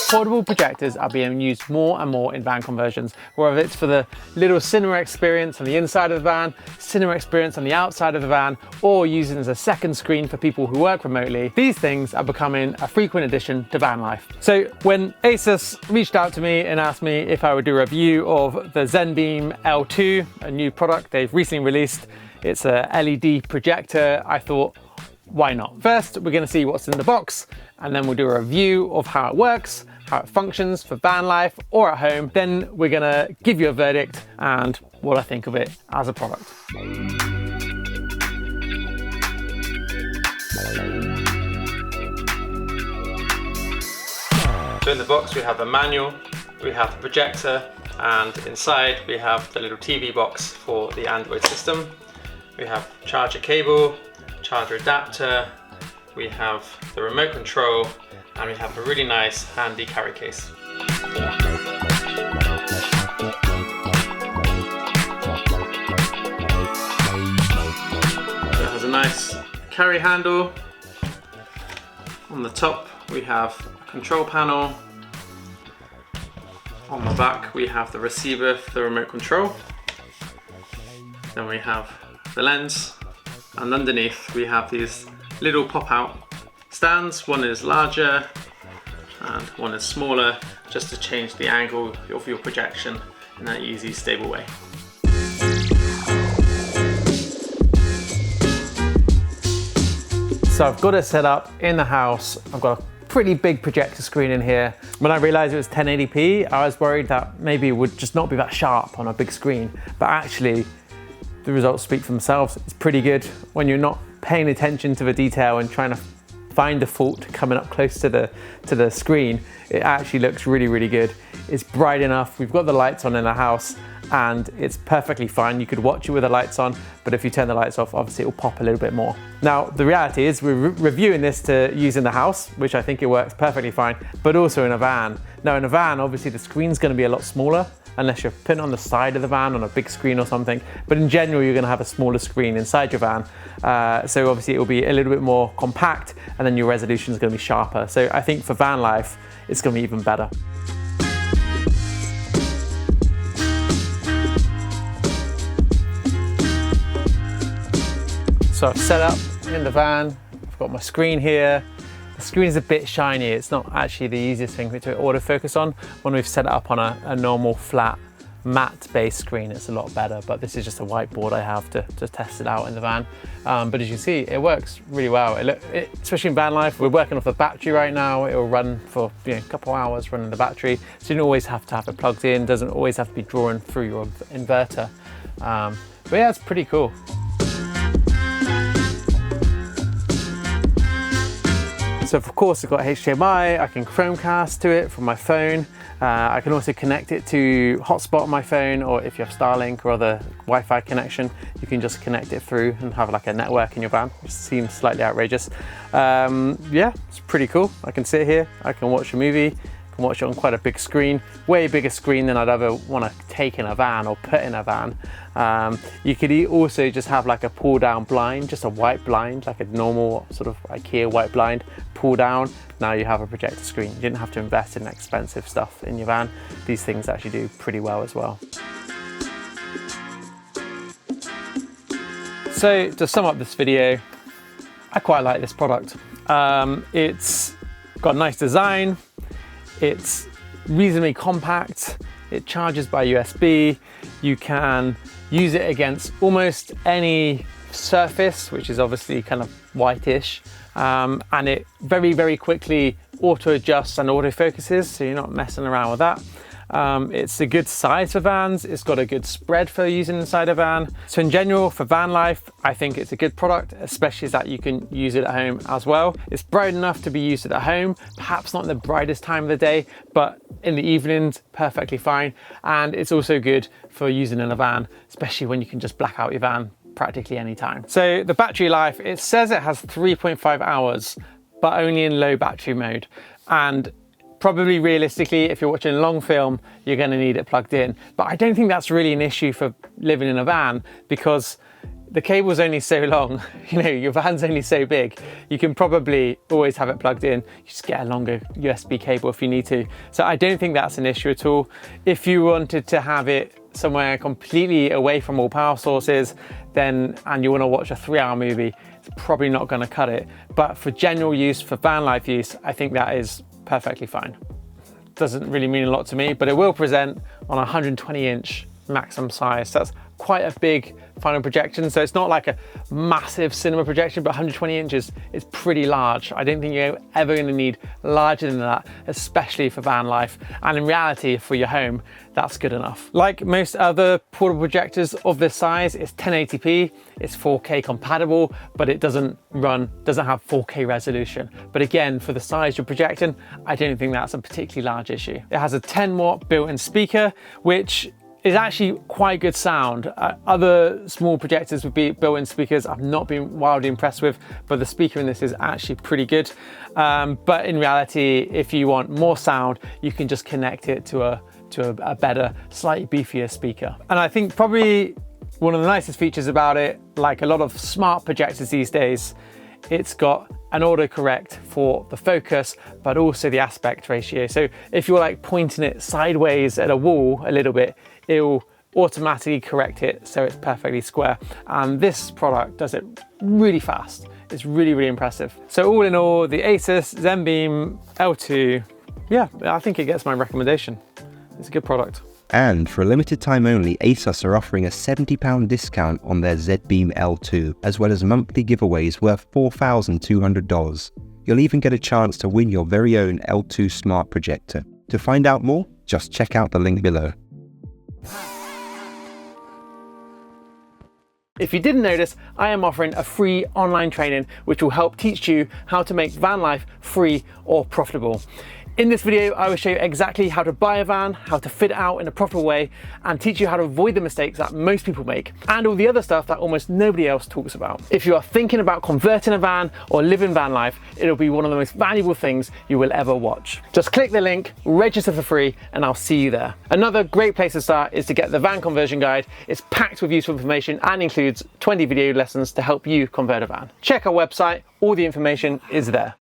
Portable projectors are being used more and more in van conversions, whether it's for the little cinema experience on the inside of the van, cinema experience on the outside of the van, or using as a second screen for people who work remotely. These things are becoming a frequent addition to van life. So when Asus reached out to me and asked me if I would do a review of the ZenBeam L2, a new product they've recently released, it's a LED projector, I thought, why not? First, we're going to see what's in the box, and then we'll do a review of how it works, how it functions for van life or at home. Then we're going to give you a verdict and what I think of it as a product. So in the box we have the manual, we have the projector, and inside we have the little TV box for the Android system. We have charger cable, charger adapter, we have the remote control, and we have a really nice handy carry case. So it has a nice carry handle. On the top we have a control panel. On the back we have the receiver for the remote control. Then we have the lens, and underneath we have these little pop-out stands. One is larger and one is smaller, just to change the angle of your projection in an easy, stable way. So I've got it set up in the house. I've got a pretty big projector screen in here. When I realized it was 1080p, I was worried that maybe it would just not be that sharp on a big screen, but actually the results speak for themselves. It's pretty good when you're not paying attention to the detail and trying to find the fault coming up close to the screen. It actually looks really, really good. It's bright enough. We've got the lights on in the house and it's perfectly fine. You could watch it with the lights on, but if you turn the lights off, obviously it will pop a little bit more. Now, the reality is we're reviewing this to use in the house, which I think it works perfectly fine, but also in a van. Now in a van, obviously the screen's gonna be a lot smaller, unless you're putting it on the side of the van on a big screen or something. But in general, you're gonna have a smaller screen inside your van. So obviously it will be a little bit more compact and then your resolution is gonna be sharper. So I think for van life, it's gonna be even better. So I've set up in the van, I've got my screen here. The screen is a bit shiny. It's not actually the easiest thing to autofocus on. When we've set it up on a normal flat matte-based screen, it's a lot better, but this is just a whiteboard I have to test it out in the van. But as you see, it works really well. Especially in van life, we're working off the battery right now. It will run for a couple hours running the battery, so you don't always have to have it plugged in, doesn't always have to be drawing through your inverter. But yeah, it's pretty cool. So of course I've got HDMI, I can Chromecast to it from my phone. I can also connect it to hotspot on my phone, or if you have Starlink or other Wi-Fi connection, you can just connect it through and have like a network in your van, which seems slightly outrageous. Yeah, it's pretty cool. I can sit here, I can watch a movie, I can watch it on quite a big screen, way bigger screen than I'd ever want to take in a van or put in a van. You could also just have like a pull down blind, just a white blind, like a normal sort of IKEA white blind, pull down. Now you have a projector screen. You didn't have to invest in expensive stuff in your van. These things actually do pretty well as well. So to sum up this video, I quite like this product. It's got a nice design. It's reasonably compact. It charges by USB. You can use it against almost any surface, which is obviously kind of whitish. And it very, very quickly auto adjusts and auto focuses, so you're not messing around with that. It's a good size for vans. It's got a good spread for using inside a van. So in general, for van life, I think it's a good product, especially that you can use it at home as well. It's bright enough to be used at home, perhaps not in the brightest time of the day, but in the evenings, perfectly fine. And it's also good for using in a van, especially when you can just black out your van practically any time. So the battery life, it says it has 3.5 hours, but only in low battery mode. And probably realistically, if you're watching a long film, you're going to need it plugged in. But I don't think that's really an issue for living in a van, because the cable's only so long, you know, your van's only so big, you can probably always have it plugged in. You just get a longer USB cable if you need to. So I don't think that's an issue at all. If you wanted to have it somewhere completely away from all power sources, then, and you want to watch a 3-hour movie, it's probably not going to cut it. But for general use, for van life use, I think that is perfectly fine. Doesn't really mean a lot to me, but it will present on a 120-inch maximum size. So that's quite a big final projection. So it's not like a massive cinema projection, but 120 inches is pretty large. I don't think you're ever going to need larger than that, especially for van life. And in reality, for your home, that's good enough. Like most other portable projectors of this size, it's 1080p, it's 4K compatible, but it doesn't have 4K resolution. But again, for the size you're projecting, I don't think that's a particularly large issue. It has a 10-watt built-in speaker, which is actually quite good sound. Other small projectors with built-in speakers I've not been wildly impressed with, but the speaker in this is actually pretty good. But in reality, if you want more sound, you can just connect it to a better, slightly beefier speaker. And I think probably one of the nicest features about it, like a lot of smart projectors these days, it's got an autocorrect for the focus, but also the aspect ratio. So if you're like pointing it sideways at a wall a little bit, it'll automatically correct it so it's perfectly square. And this product does it really fast. It's really, really impressive. So all in all, the Asus ZenBeam L2, yeah, I think it gets my recommendation. It's a good product. And for a limited time only, Asus are offering a £70 discount on their ZenBeam L2, as well as monthly giveaways worth $4,200. You'll even get a chance to win your very own L2 smart projector. To find out more, just check out the link below. If you didn't notice, I am offering a free online training which will help teach you how to make van life free or profitable. In this video, I will show you exactly how to buy a van, how to fit it out in a profitable way, and teach you how to avoid the mistakes that most people make, and all the other stuff that almost nobody else talks about. If you are thinking about converting a van or living van life, it'll be one of the most valuable things you will ever watch. Just click the link, register for free, and I'll see you there. Another great place to start is to get the van conversion guide. It's packed with useful information and includes 20 video lessons to help you convert a van. Check our website, all the information is there.